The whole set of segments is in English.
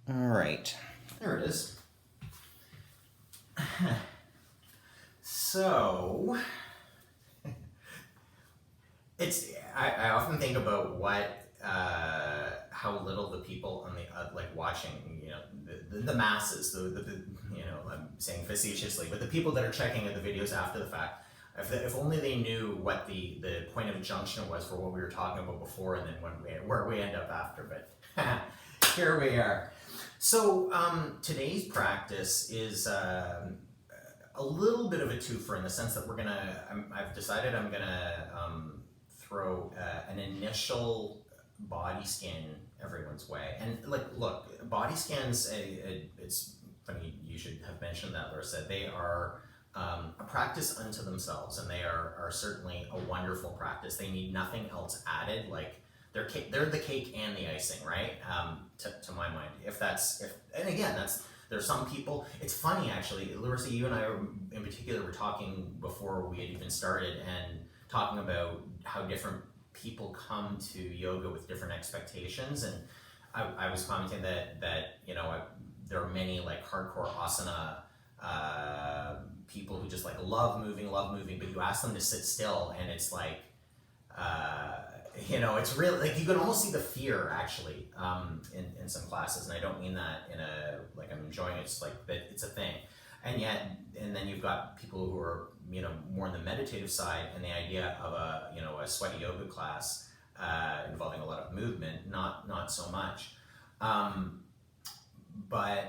All right, there it is. So, I often think about how little the people on the like watching, the masses, I'm saying facetiously, but the people that are checking out the videos after the fact, if only they knew what the point of junction was for what we were talking about before, and then where we end up after. But here we are. So today's practice is a little bit of a twofer in the sense that I've decided I'm gonna throw an initial body scan everyone's way. And look, body scans, it's funny you should have mentioned that, Larissa. They are a practice unto themselves, and they are certainly a wonderful practice. They need nothing else added. Like they're the cake and the icing, right? To my mind, and again, there's some people. It's funny actually, Larissa. You and I, in particular, were talking before we had even started, and talking about how different people come to yoga with different expectations. And I was commenting that there are many like hardcore asana people who just like love moving, but you ask them to sit still, and it's like it's really like you can almost see the fear actually in some classes. And I don't mean that in a like I'm enjoying it, it's like that it's a thing. And then you've got people who are more on the meditative side, and the idea of a sweaty yoga class involving a lot of movement, not so much. But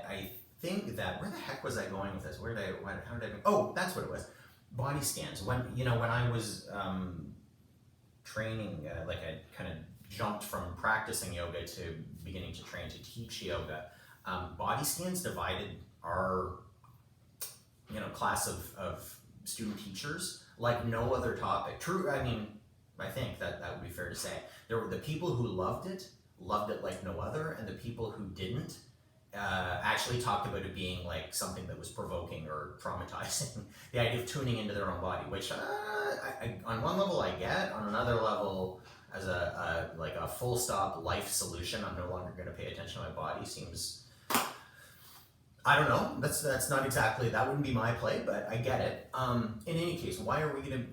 I think that, where the heck was I going with this? How did I? Oh, that's what it was. Body scans. When I was training, like I kind of jumped from practicing yoga to beginning to train to teach yoga. Body scans divided our class of student teachers like no other topic. True, I mean, I think that would be fair to say. There were the people who loved it like no other, and the people who didn't actually talked about it being like something that was provoking or traumatizing. The idea of tuning into their own body, which on one level I get, on another level, as a full stop life solution, I'm no longer going to pay attention to my body, seems, I don't know, that's not exactly, that wouldn't be my play, but I get it. In any case, why are we going to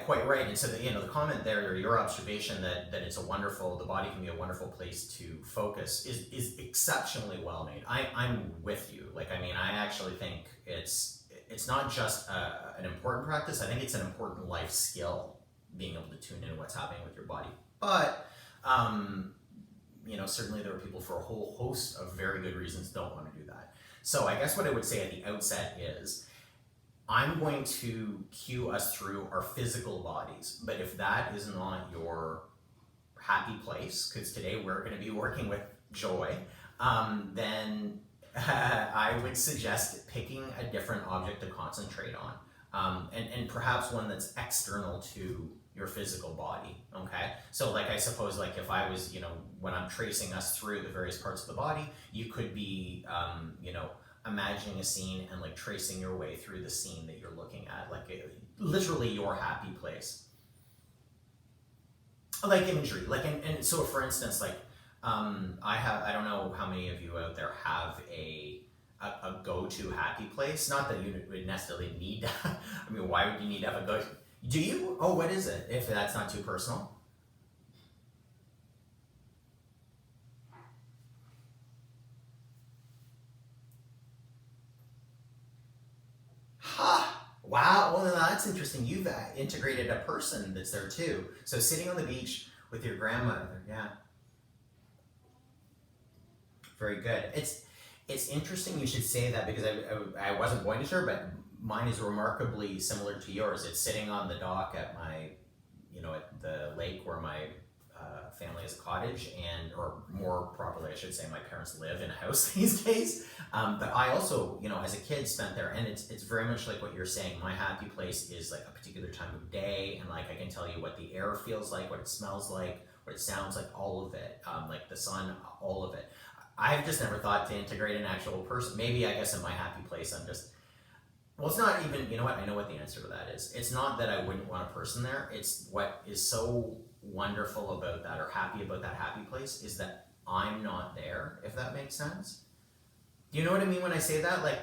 quite right. And so the comment there, or your observation that the body can be a wonderful place to focus is exceptionally well made. I'm with you. I actually think it's not just an important practice. I think it's an important life skill, being able to tune into what's happening with your body. But certainly there are people for a whole host of very good reasons don't want to do that. So I guess what I would say at the outset is, I'm going to cue us through our physical bodies, but if that is not your happy place, because today we're going to be working with joy, then I would suggest picking a different object to concentrate on, and perhaps one that's external to your physical body, okay? So I suppose if I was, when I'm tracing us through the various parts of the body, you could be, imagining a scene and tracing your way through the scene that you're looking at, literally your happy place. Imagery, and so for instance, I don't know how many of you out there have a go-to happy place. Not that you would necessarily need to, why would you need to have a go-to? Do you? Oh, what is it, if that's not too personal? Wow, well that's interesting. You've integrated a person that's there too. So sitting on the beach with your grandmother, yeah. Very good. It's interesting you should say that, because I wasn't going to share, but mine is remarkably similar to yours. It's sitting on the dock at my, at the lake where my family has a cottage, or more properly I should say, my parents live in a house these days. But I also, as a kid spent there, and it's very much like what you're saying. My happy place is a particular time of day, and I can tell you what the air feels like, what it smells like, what it sounds like, all of it, the sun, all of it. I've just never thought to integrate an actual person. Maybe I guess in my happy place, I'm just, well, it's not even, you know what? I know what the answer to that is. It's not that I wouldn't want a person there. It's what is so wonderful about that, or happy about that happy place, is that I'm not there, if that makes sense. Do you know what I mean when I say that? Like,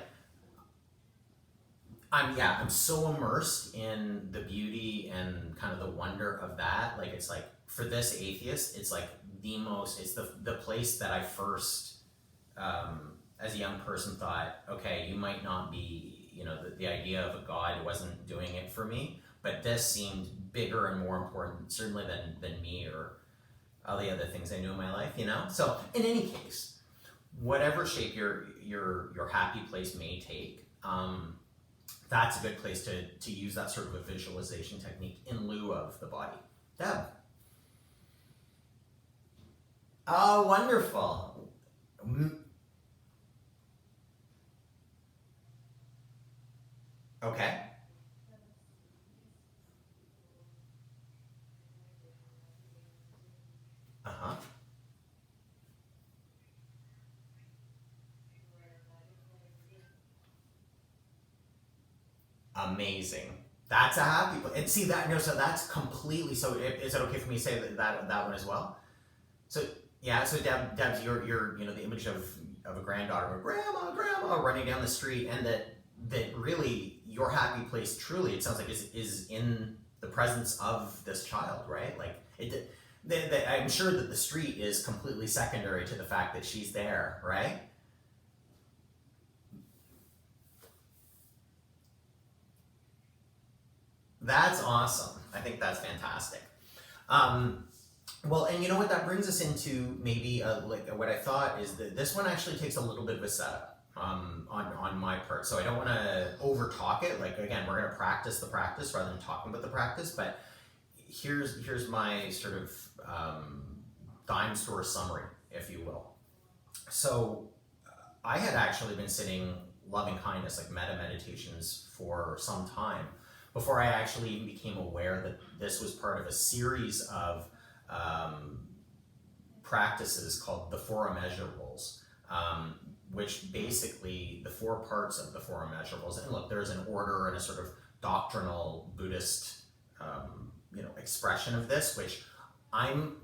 I'm so immersed in the beauty and kind of the wonder of that. Like, it's like, for this atheist, it's like it's the place that I first, as a young person, thought, okay, you might not be, the idea of a God wasn't doing it for me, but this seemed bigger and more important, certainly than me or all the other things I knew in my life, So in any case, whatever shape your happy place may take, that's a good place to use that sort of a visualization technique in lieu of the body. Deb. Oh, wonderful. Okay. Uh-huh. Amazing. That's a happy place. And see that, so that's completely, so is it okay for me to say that one as well? So, yeah, so Deb's, you're the image of a granddaughter, or grandma running down the street, and that really your happy place truly, it sounds like, is in the presence of this child, right? Like, I'm sure that the street is completely secondary to the fact that she's there, right? That's awesome. I think that's fantastic. Well, and you know what, that brings us into maybe like what I thought is that this one actually takes a little bit of a setup on my part. So I don't want to over talk it. Like, again, we're going to practice the practice rather than talking about the practice. But here's my sort of dime store summary, if you will. So I had actually been sitting loving kindness, like metta meditations, for some time before I actually even became aware that this was part of a series of practices called the Four Immeasurables, which basically the 4 parts of the Four Immeasurables. And look, there's an order and a sort of doctrinal Buddhist, expression of this, which I'm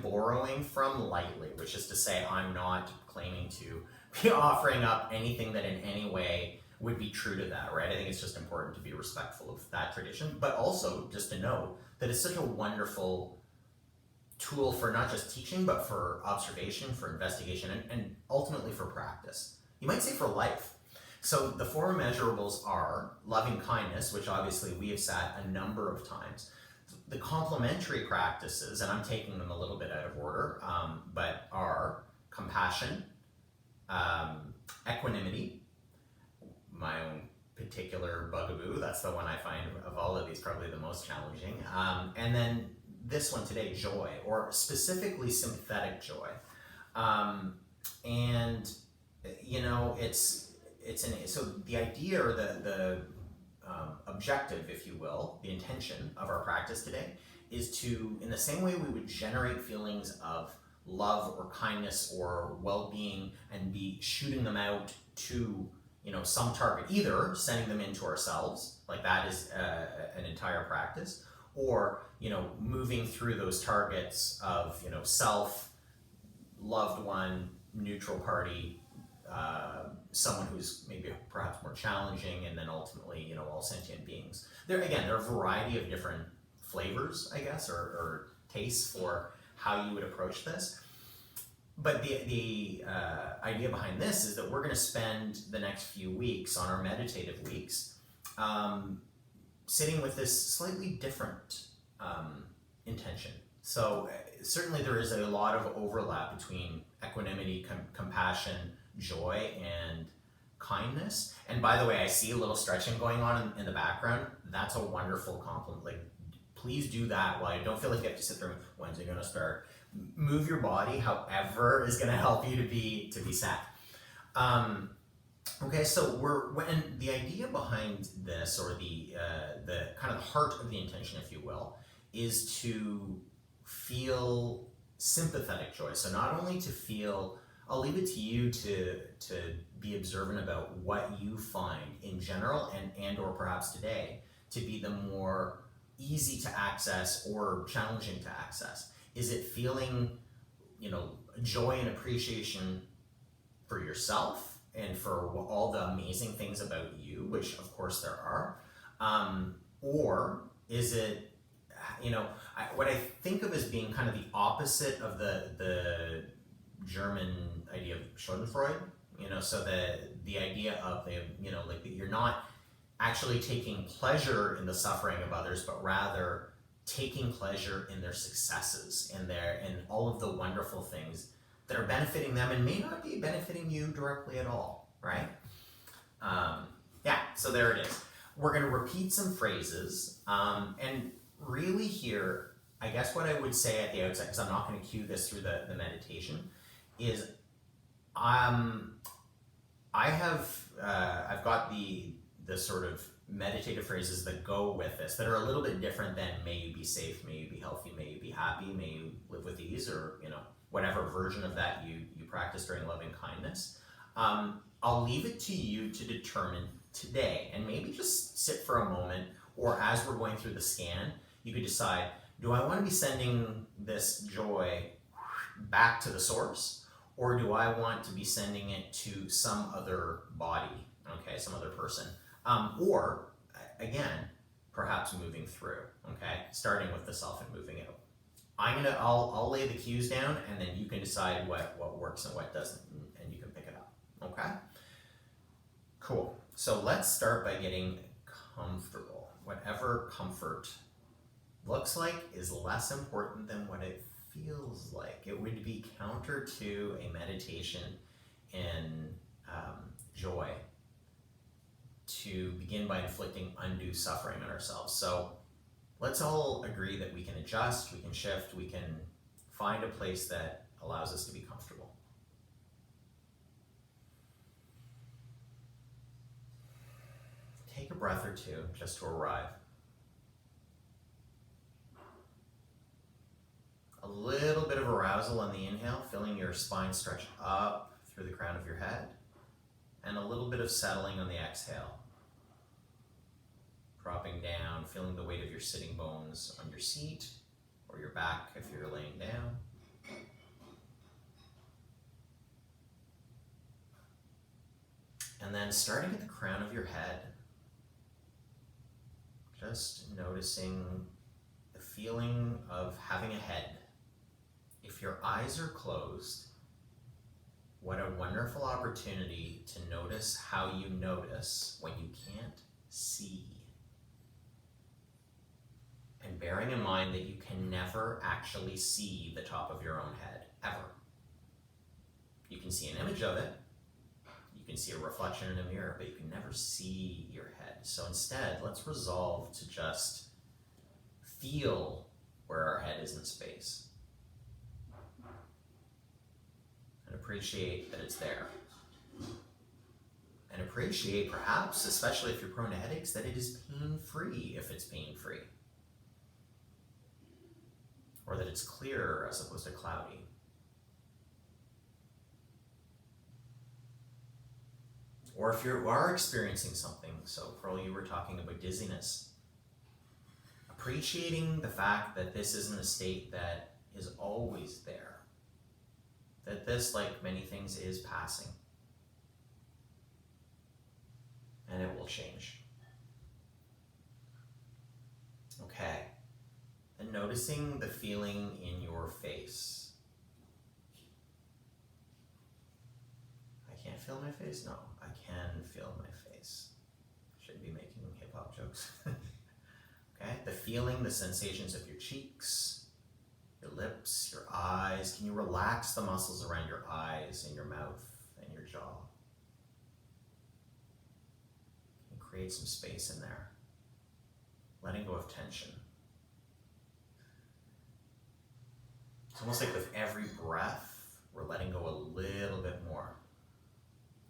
borrowing from lightly, which is to say I'm not claiming to be offering up anything that in any way would be true to that, right? I think it's just important to be respectful of that tradition, but also just to know that it's such a wonderful tool for not just teaching, but for observation, for investigation, and ultimately for practice. You might say for life. So the 4 immeasurables are loving kindness, which obviously we have sat a number of times. The complementary practices, and I'm taking them a little bit out of order, but are compassion, equanimity, my own particular bugaboo. That's the one I find of all of these probably the most challenging. And then this one today, joy, or specifically sympathetic joy. And so the idea, or the objective, if you will, the intention of our practice today is to, in the same way we would generate feelings of love or kindness or well-being and be shooting them out to some target, either sending them into ourselves, like that is an entire practice, or moving through those targets of self, loved one, neutral party, someone who's maybe perhaps more challenging, and then ultimately all sentient beings. There are a variety of different flavors, I guess, or tastes for how you would approach this. But the idea behind this is that we're going to spend the next few weeks, on our meditative weeks, sitting with this slightly different intention. So certainly there is a lot of overlap between equanimity, compassion, joy, and kindness. And by the way, I see a little stretching going on in the background. That's a wonderful compliment. Like, please do that while you don't feel like you have to sit there. When's it going to start? Move your body, however, is going to help you to be sat. Okay, so when the idea behind this, or the kind of the heart of the intention, if you will, is to feel sympathetic joy. So not only to feel I'll leave it to you to be observant about what you find in general and or perhaps today to be the more easy to access or challenging to access. Is it feeling, joy and appreciation for yourself and for all the amazing things about you, which of course there are, or is it, what I think of as being kind of the opposite of the German idea of Schadenfreude, so the idea of like that you're not actually taking pleasure in the suffering of others, but rather taking pleasure in their successes and all of the wonderful things that are benefiting them and may not be benefiting you directly at all, right? So there it is. We're going to repeat some phrases, and really here, I guess what I would say at the outset, because I'm not going to cue this through the meditation, is I've got the sort of meditative phrases that go with this that are a little bit different than may you be safe, may you be healthy, may you be happy, may you live with ease, or whatever version of that you practice during loving kindness. I'll leave it to you to determine today, and maybe just sit for a moment, or as we're going through the scan, you could decide, do I want to be sending this joy back to the source, or do I want to be sending it to some other body, okay, some other person, or again, perhaps moving through, okay, starting with the self and moving out. I'll lay the cues down, and then you can decide what works and what doesn't, and you can pick it up, okay? Cool. So let's start by getting comfortable. Whatever comfort looks like is less important than what it feels like. It would be counter to a meditation in joy to begin by inflicting undue suffering on ourselves. So let's all agree that we can adjust, we can shift, we can find a place that allows us to be comfortable. Take a breath or two just to arrive. A little bit of arousal on the inhale, feeling your spine stretch up through the crown of your head, and a little bit of settling on the exhale. Dropping down, feeling the weight of your sitting bones on your seat or your back if you're laying down. And then starting at the crown of your head, just noticing the feeling of having a head. If your eyes are closed, what a wonderful opportunity to notice how you notice when you can't see. And bearing in mind that you can never actually see the top of your own head, ever. You can see an image of it, you can see a reflection in a mirror, but you can never see your head. So instead, let's resolve to just feel where our head is in space. And appreciate that it's there. And appreciate, perhaps, especially if you're prone to headaches, that it is pain-free if it's pain-free. Or that it's clear as opposed to cloudy. Or if you are experiencing something, so Pearl, you were talking about dizziness, appreciating the fact that this isn't a state that is always there. That this, like many things, is passing. And it will change. Okay. And noticing the feeling in your face. I can't feel my face? No, I can feel my face. Should be making hip-hop jokes. Okay, the feeling, the sensations of your cheeks, your lips, your eyes. Can you relax the muscles around your eyes and your mouth and your jaw? And create some space in there. Letting go of tension. It's almost like with every breath, we're letting go a little bit more.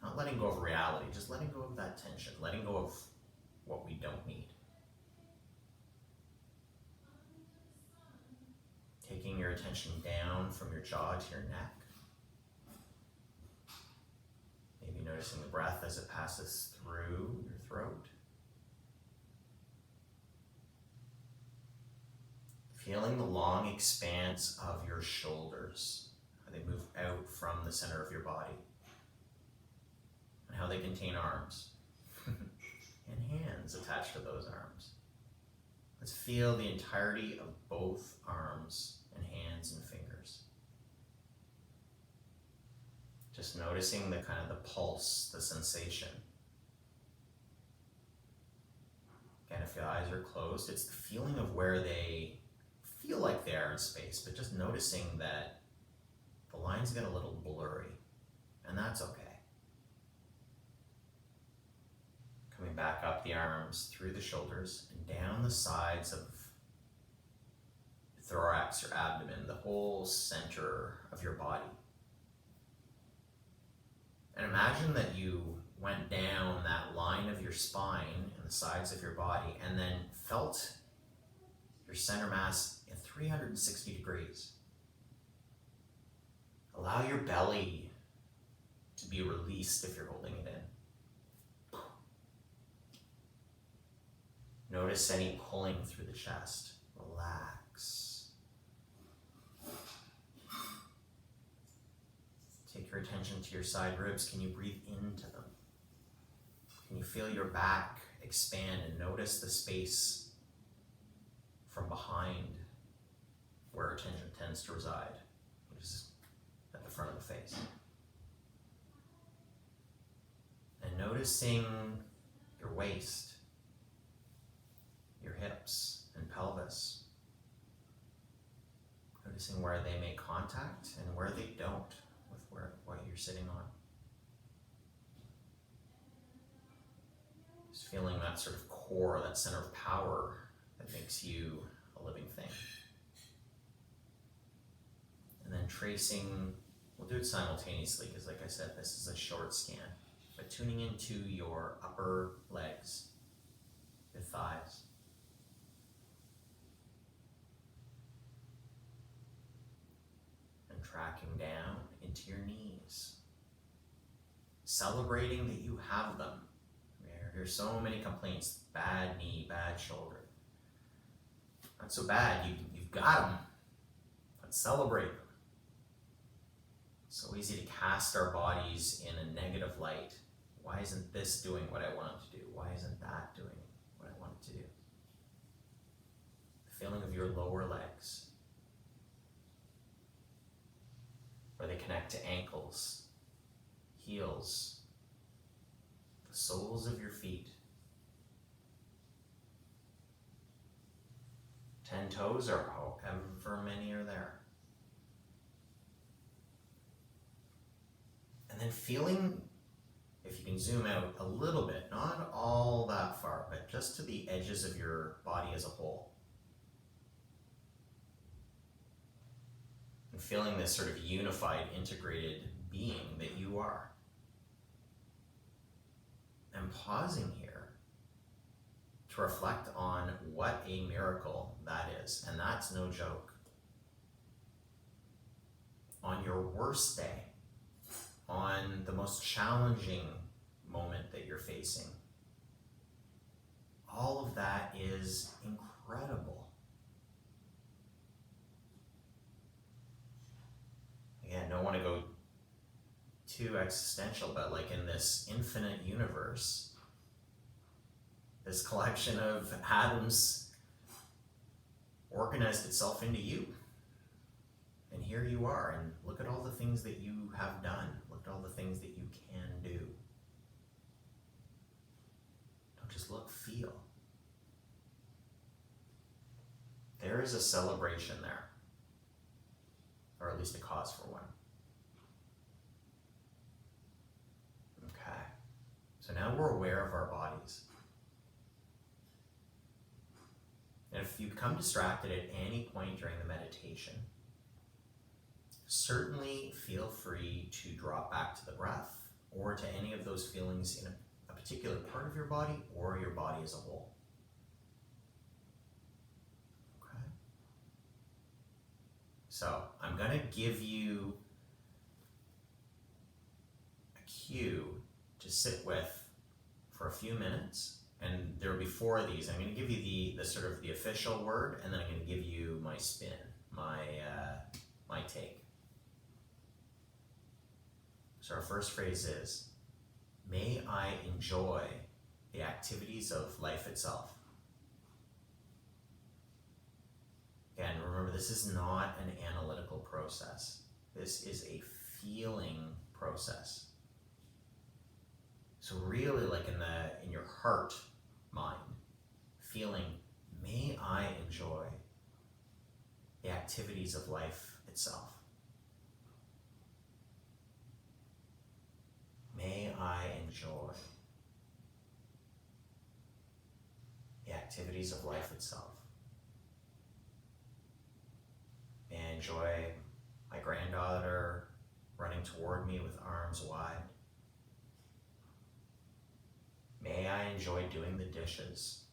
Not letting go of reality, just letting go of that tension, letting go of what we don't need. Taking your attention down from your jaw to your neck. Noticing the breath as it passes through your throat. Feeling the long expanse of your shoulders, how they move out from the center of your body, and how they contain arms and hands attached to those arms. Let's feel the entirety of both arms and hands and fingers. Just noticing the kind of the pulse, the sensation. Again, if your eyes are closed, it's the feeling of where they feel like they are in space, but just noticing that the lines get a little blurry, and that's okay. Coming back up the arms, through the shoulders, and down the sides of the thorax, your abdomen, the whole center of your body. And imagine that you went down that line of your spine and the sides of your body, and then felt your center mass in 360 degrees. Allow your belly to be released if you're holding it in. Notice any pulling through the chest. Relax. Take your attention to your side ribs. Can you breathe into them? Can you feel your back expand and notice the space from behind where attention tends to reside, which is at the front of the face? And noticing your waist, your hips and pelvis. Noticing where they make contact and where they don't with what you're sitting on. Just feeling that sort of core, that center of power that makes you a living thing. And then tracing, we'll do it simultaneously because like I said, this is a short scan, but tuning into your upper legs, your thighs. And tracking down into your knees. Celebrating that you have them. There's so many complaints, bad knee, bad shoulder. Not so bad, you've got them. Let's celebrate them. It's so easy to cast our bodies in a negative light. Why isn't this doing what I want it to do? Why isn't that doing what I want it to do? The feeling of your lower legs, where they connect to ankles, heels, the soles of your feet. 10 toes or however many are there. And then feeling, if you can zoom out a little bit, not all that far, but just to the edges of your body as a whole. And feeling this sort of unified, integrated being that you are. And pausing here to reflect on what a miracle that is. And that's no joke. On your worst day, on the most challenging moment that you're facing, all of that is incredible. Again, I don't want to go too existential, but like in this infinite universe, this collection of atoms organized itself into you. And here you are, and look at all the things that you have done. Look at all the things that you can do. Don't just look, feel. There is a celebration there, or at least a cause for one. Okay, so now we're aware of our bodies. And if you become distracted at any point during the meditation, certainly feel free to drop back to the breath or to any of those feelings in a particular part of your body or your body as a whole. Okay. So I'm going to give you a cue to sit with for a few minutes. And there will be 4 of these. I'm going to give you the sort of the official word, and then I'm going to give you my spin, my take. So our first phrase is, may I enjoy the activities of life itself. And remember, this is not an analytical process. This is a feeling process. So really, like in your heart mind, feeling, may I enjoy the activities of life itself. May I enjoy the activities of life itself. May I enjoy my granddaughter running toward me with arms wide. May I enjoy doing the dishes.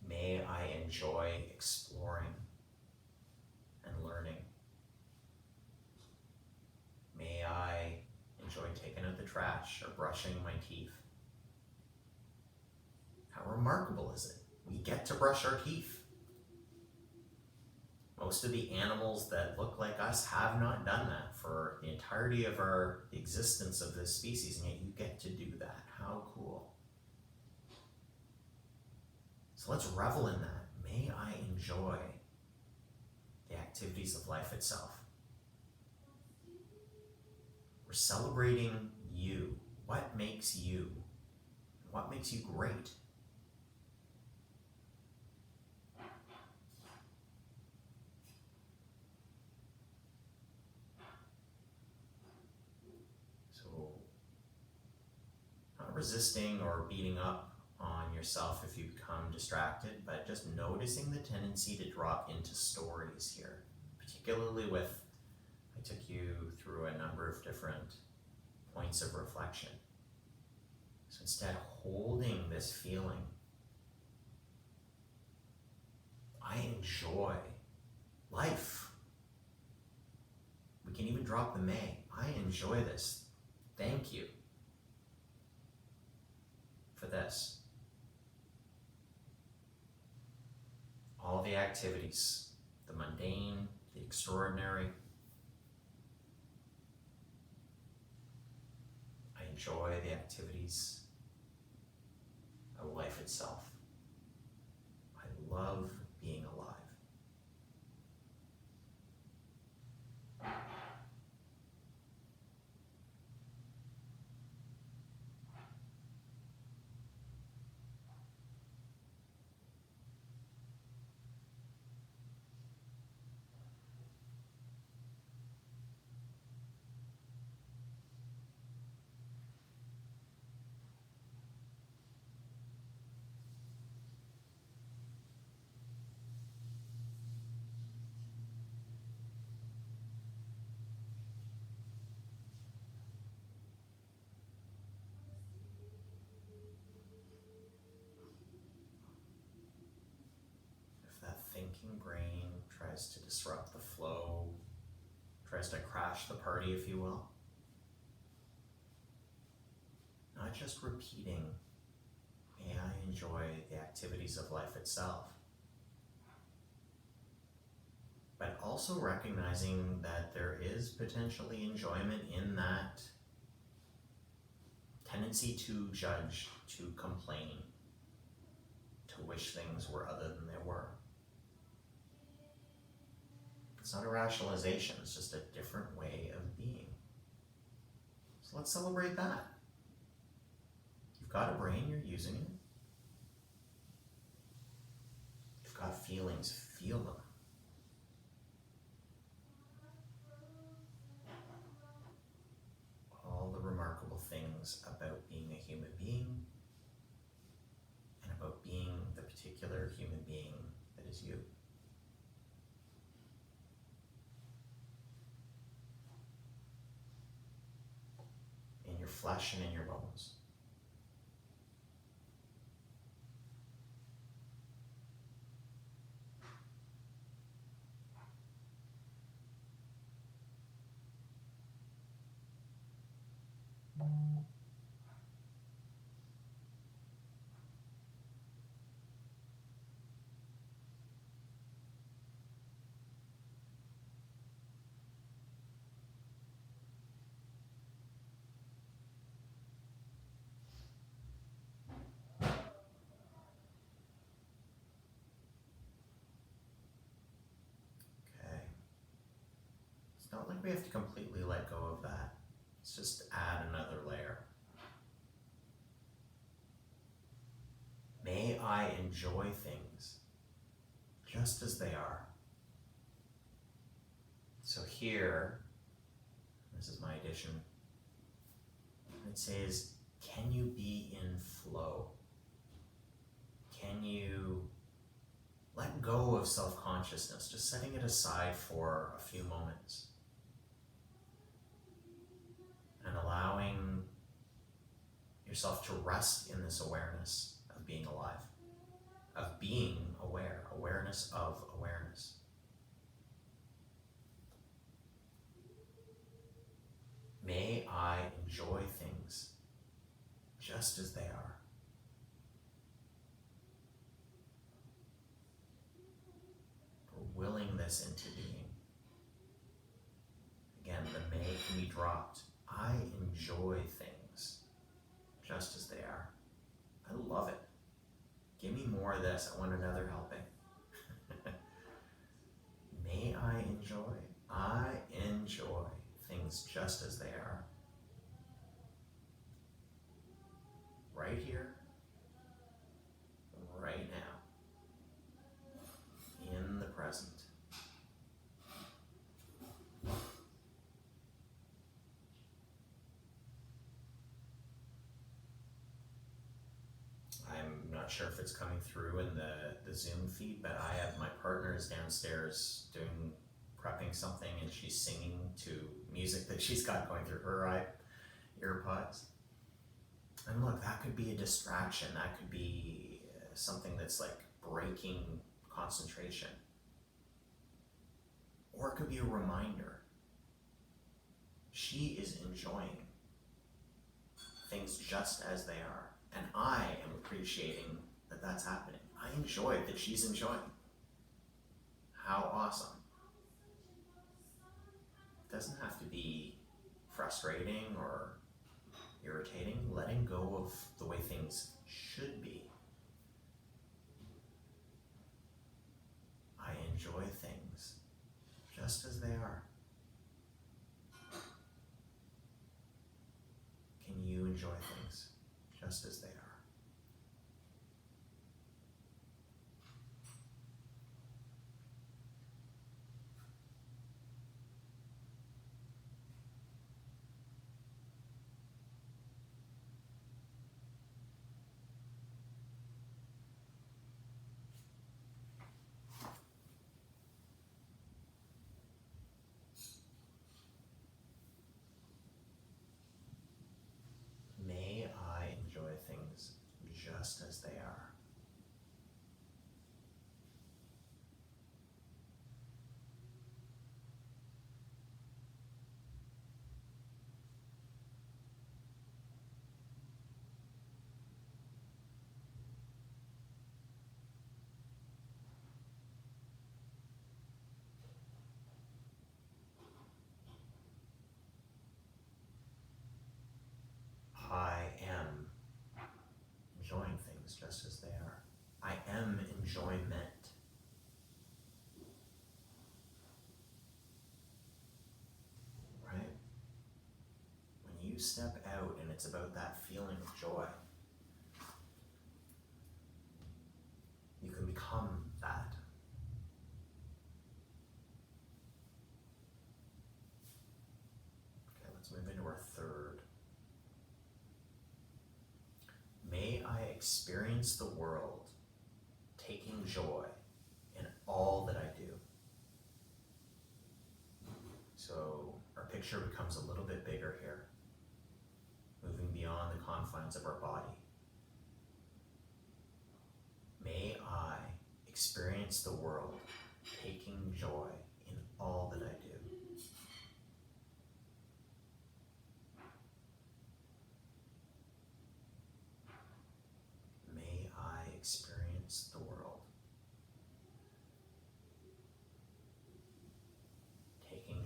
May I enjoy exploring and learning. May I enjoy taking out the trash or brushing my teeth. How remarkable is it? We get to brush our teeth. Most of the animals that look like us have not done that for the entirety of the existence of this species, and yet you get to do that. How cool. So let's revel in that. May I enjoy the activities of life itself. We're celebrating you. What makes you? What makes you great? Resisting or beating up on yourself if you become distracted, but just noticing the tendency to drop into stories here, particularly with, I took you through a number of different points of reflection. So instead, holding this feeling, I enjoy life. We can even drop the may. I enjoy this. Thank you for this. All the activities, the mundane, the extraordinary. I enjoy the activities of life itself. I love being alive. Thinking brain tries to disrupt the flow, tries to crash the party, if you will. Not just repeating, may I enjoy the activities of life itself, but also recognizing that there is potentially enjoyment in that tendency to judge, to complain, to wish things were other than they were. It's not a rationalization, it's just a different way of being. So let's celebrate that. You've got a brain, you're using it. You've got feelings, feel them. All the remarkable things about being a human being and about being the particular human being that is you. In your flesh and in your bones. Okay. It's not like we have to completely let go of that. Let's just add another layer. May I enjoy things just as they are. So here, this is my addition, it says, can you be in flow? Can you let go of self-consciousness, just setting it aside for a few moments and allowing yourself to rest in this awareness of being alive, of being aware, awareness of awareness. May I enjoy things just as they are. We're willing this into being. Again, the may can be dropped. I enjoy things just as they are. I love it. Give me more of this. I want another helping. May I enjoy? I enjoy things just as they are. Right here, right now, in the present. I'm not sure if it's coming through in the Zoom feed, but I have my partner is downstairs prepping something, and she's singing to music that she's got going through her earpods. And look, that could be a distraction. That could be something that's like breaking concentration. Or it could be a reminder. She is enjoying things just as they are. And I am appreciating that that's happening. I enjoy that she's enjoying. How awesome. It doesn't have to be frustrating or irritating. Letting go of the way things should be. I enjoy things just as they are. Can you enjoy things just as they are? May I enjoy things just as they are. I am enjoying things just as they are. I am enjoyment. Right? When you step out and it's about that feeling of joy, you can become that. Okay, let's move into our third. May I experience the world taking joy in all that I do. So our picture becomes a little bit bigger here, moving beyond the confines of our body. May I experience the world taking joy in all that I do.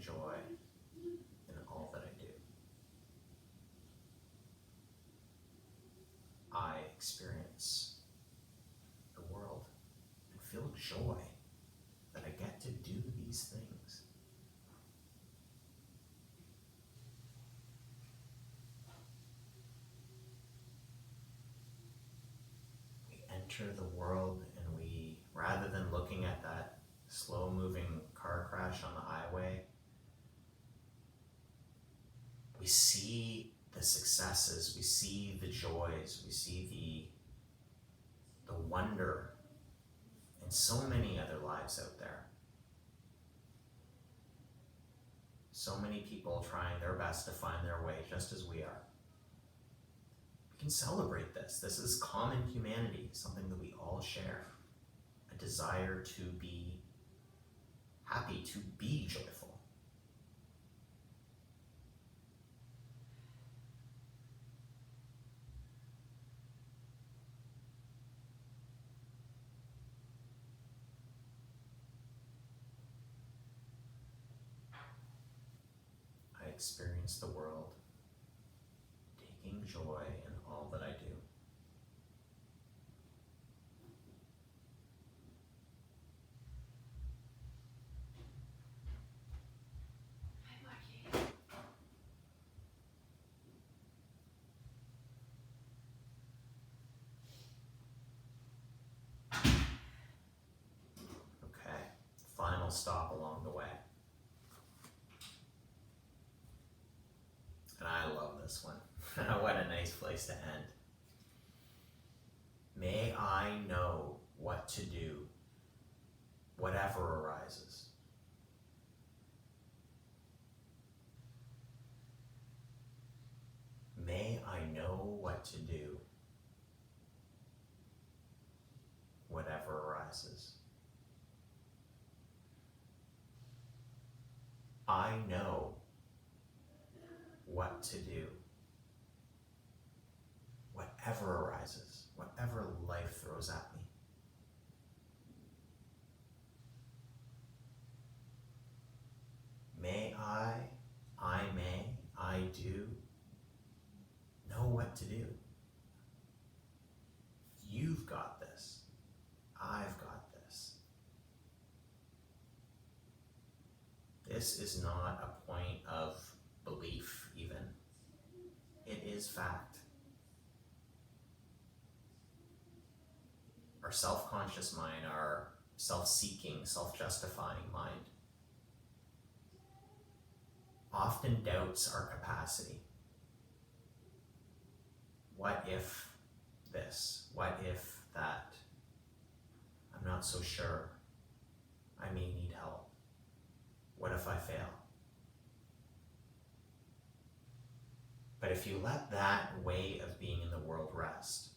joy in all that I do. I experience the world and feel joy that I get to do these things. We enter the world and we, rather than looking at that slow-moving car crash on the highway, we see the successes, we see the joys, we see the wonder in so many other lives out there. So many people trying their best to find their way just as we are. We can celebrate this. This is common humanity, something that we all share. A desire to be happy, to be joyful. I experience the world taking joy in all that I do. Okay, final stop along the way. And I love this one. What a nice place to end. May I know what to do, whatever arises. May I know what to do, whatever arises. I know what to do, whatever arises, whatever life throws at me. May I may, I do know what to do. You've got this. I've got this. This is not a point of belief even. It is fact. Our self-conscious mind, our self-seeking, self-justifying mind often doubts our capacity. What if this? What if that? I'm not so sure. I may need help. What if I fail? But if you let that way of being in the world rest,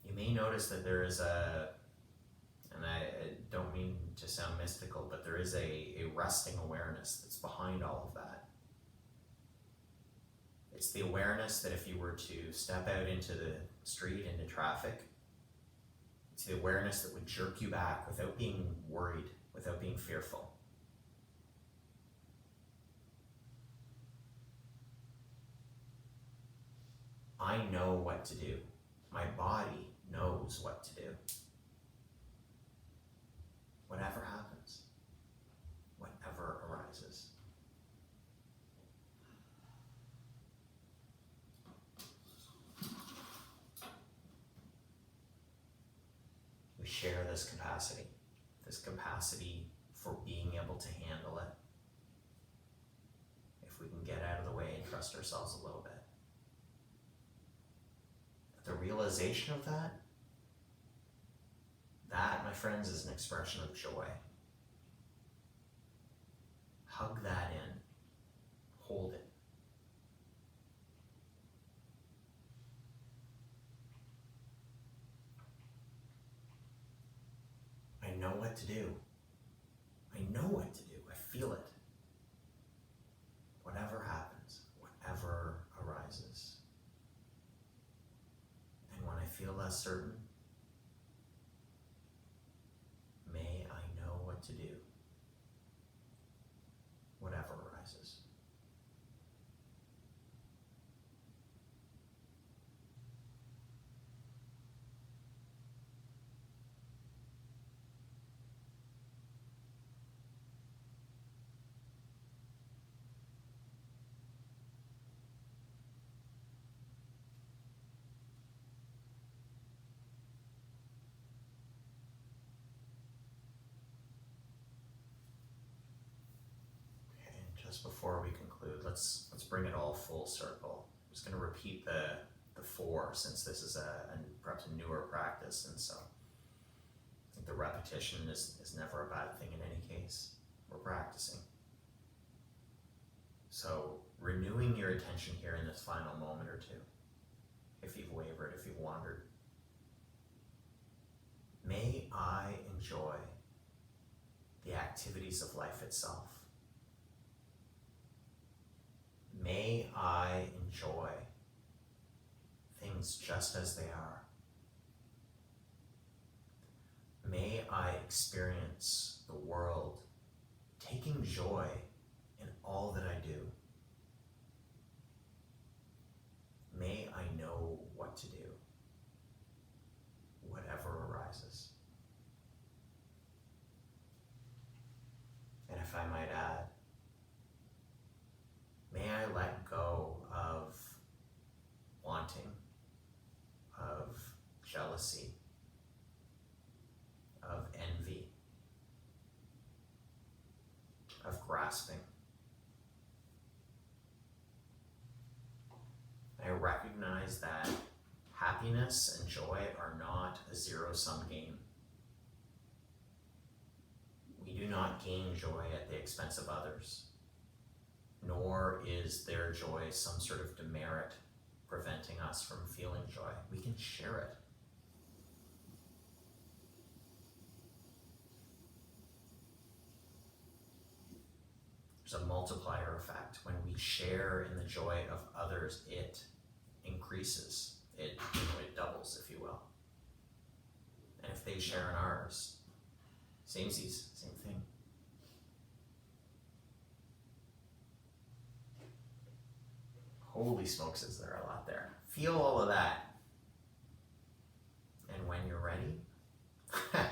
you may notice that there is and I don't mean to sound mystical, but there is a resting awareness that's behind all of that. It's the awareness that if you were to step out into the street, into traffic, it's the awareness that would jerk you back without being worried, without being fearful. I know what to do. My body knows what to do. Whatever happens, whatever arises. We share this capacity for being able to handle it. If we can get out of the way and trust ourselves a little bit. The realization of that, my friends, is an expression of joy. Hug that in. Hold it. I know what to do. I know what to do. I feel it. Whatever happens, whatever arises. And when I feel less certain, may I know what to do, just before we conclude, let's bring it all full circle. I'm just going to repeat the four, since this is perhaps a newer practice, and so I think the repetition is never a bad thing in any case. We're practicing. So renewing your attention here in this final moment or two, if you've wavered, if you've wandered. May I enjoy the activities of life itself. May I enjoy things just as they are. May I experience the world taking joy in all that I do. May I know what to do, whatever arises. And if I might add, may I let go of wanting, of jealousy, of envy, of grasping. I recognize that happiness and joy are not a zero-sum game. We do not gain joy at the expense of others, nor is their joy some sort of demerit preventing us from feeling joy. We can share it. There's a multiplier effect. When we share in the joy of others, it increases. It doubles, if you will. And if they share in ours, samesies, same thing. Holy smokes, is there a lot there. Feel all of that. And when you're ready, come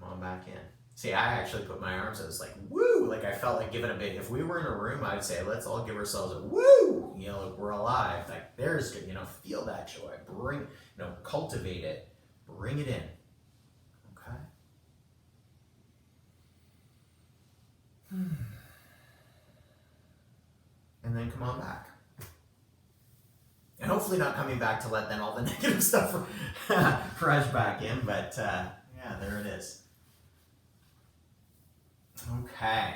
on back in. See, I actually put my arms, I was like, woo! Like I felt like giving a big, if we were in a room, I'd say, let's all give ourselves a woo! Like we're alive. Like there's good, feel that joy. Bring, cultivate it. Bring it in. Okay? And then come on back. And hopefully not coming back to let then all the negative stuff rush back in, but yeah, there it is. Okay.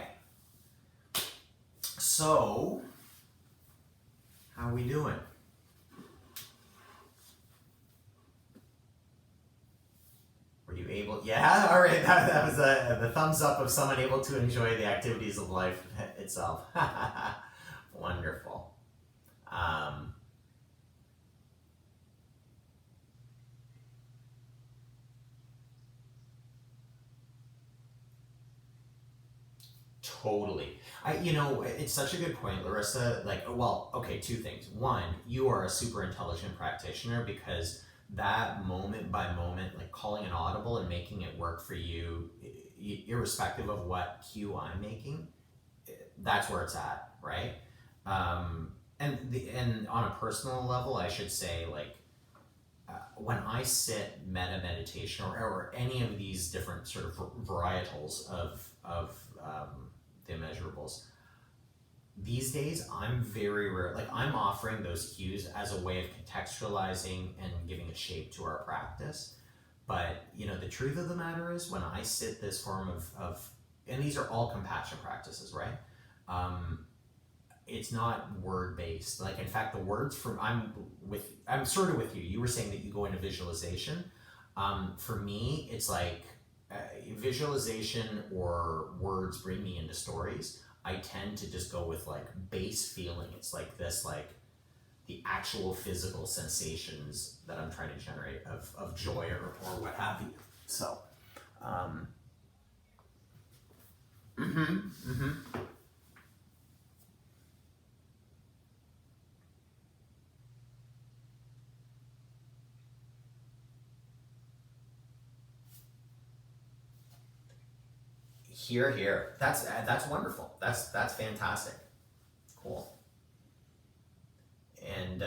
So, how are we doing? Were you able? Yeah, all right. That was the thumbs up of someone able to enjoy the activities of life itself. Wonderful. Totally. It's such a good point, Larissa. Two things. One, you are a super intelligent practitioner because that moment by moment, like calling an audible and making it work for you, irrespective of what cue I'm making, that's where it's at, right? And on a personal level, I should say, when I sit metta meditation or any of these different sort of varietals of the immeasurables, these days I'm very rare, I'm offering those cues as a way of contextualizing and giving a shape to our practice. But the truth of the matter is, when I sit this form of and these are all compassion practices, right? It's not word based. In fact, the words I'm sort of with you. You were saying that you go into visualization. For me, it's visualization or words bring me into stories. I tend to just go with base feeling. It's the actual physical sensations that I'm trying to generate of joy or what have you. So, Here. That's wonderful. That's fantastic. Cool. And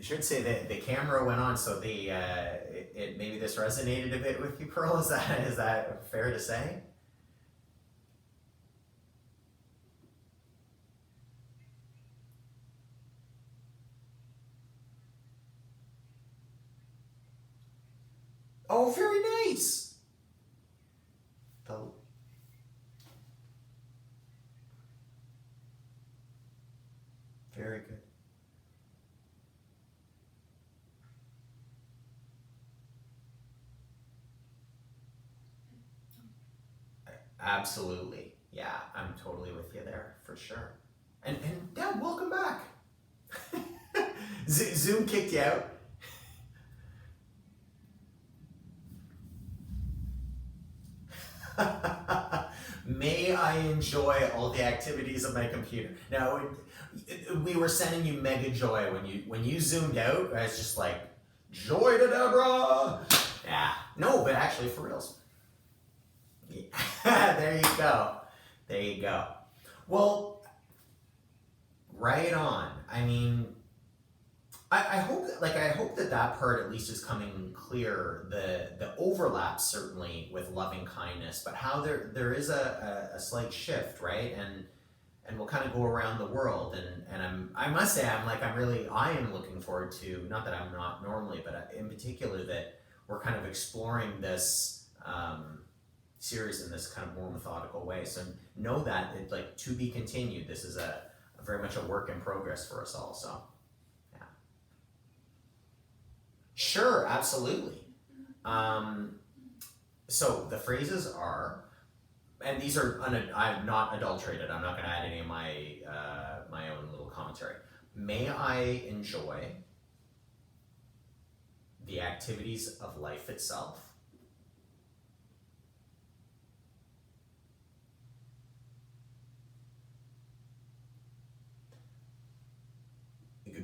should say that the camera went on, so maybe this resonated a bit with you, Pearl. Is that fair to say? Oh, very nice. The, very good. Absolutely. Yeah, I'm totally with you there for sure. And Deb, welcome back. Zoom kicked you out. May I enjoy all the activities of my computer. Now, we were sending you mega joy when you zoomed out. I was just like, joy to Deborah. Yeah, no, but actually for reals. Yeah. There you go. There you go. Well, right on. I mean, I hope that part at least is coming clear. The overlap certainly with loving kindness, but how there is a slight shift, right? And we'll kind of go around the world, and I must say I am looking forward to, not that I'm not normally, but in particular that we're kind of exploring this series in this kind of more methodical way. So know that it's like to be continued. This is a very much a work in progress for us all. So. Sure, absolutely. So the phrases are, and these are, I'm not adulterated. I'm not going to add any of my my own little commentary. May I enjoy the activities of life itself.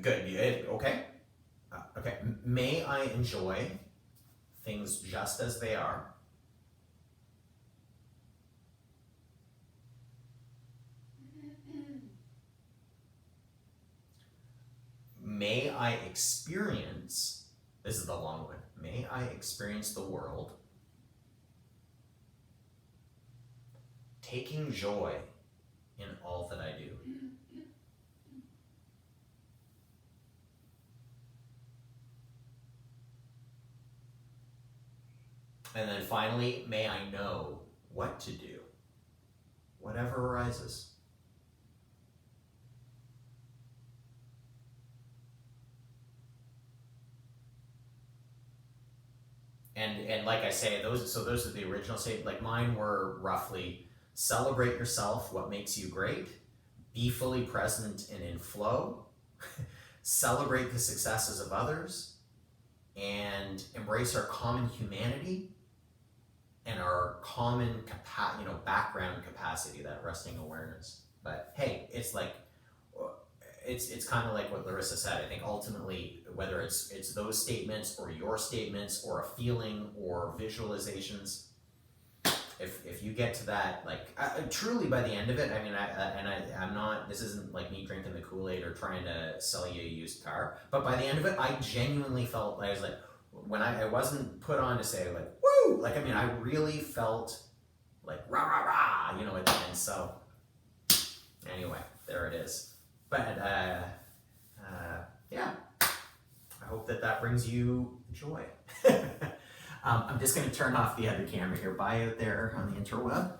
Good. Okay. Okay. May I enjoy things just as they are. May I experience, this is the long one, may I experience the world taking joy in all that I do. And then finally, may I know what to do, whatever arises. And like I say, those are the original statements. Like mine were roughly: celebrate yourself, what makes you great, be fully present and in flow, celebrate the successes of others, and embrace our common humanity and our common background capacity, that resting awareness. But hey, it's like it's kind of like what Larissa said. I think ultimately, whether it's those statements or your statements or a feeling or visualizations, if you get to that, like truly by the end of it, I mean, I'm not. This isn't like me drinking the Kool-Aid or trying to sell you a used car. But by the end of it, I genuinely felt I was like, when I wasn't put on to say like woo, like I mean, I really felt like rah rah rah, at the end. So anyway, there it is. But yeah, I hope that brings you joy. I'm just going to turn off the other camera here. Bye out there on the interweb.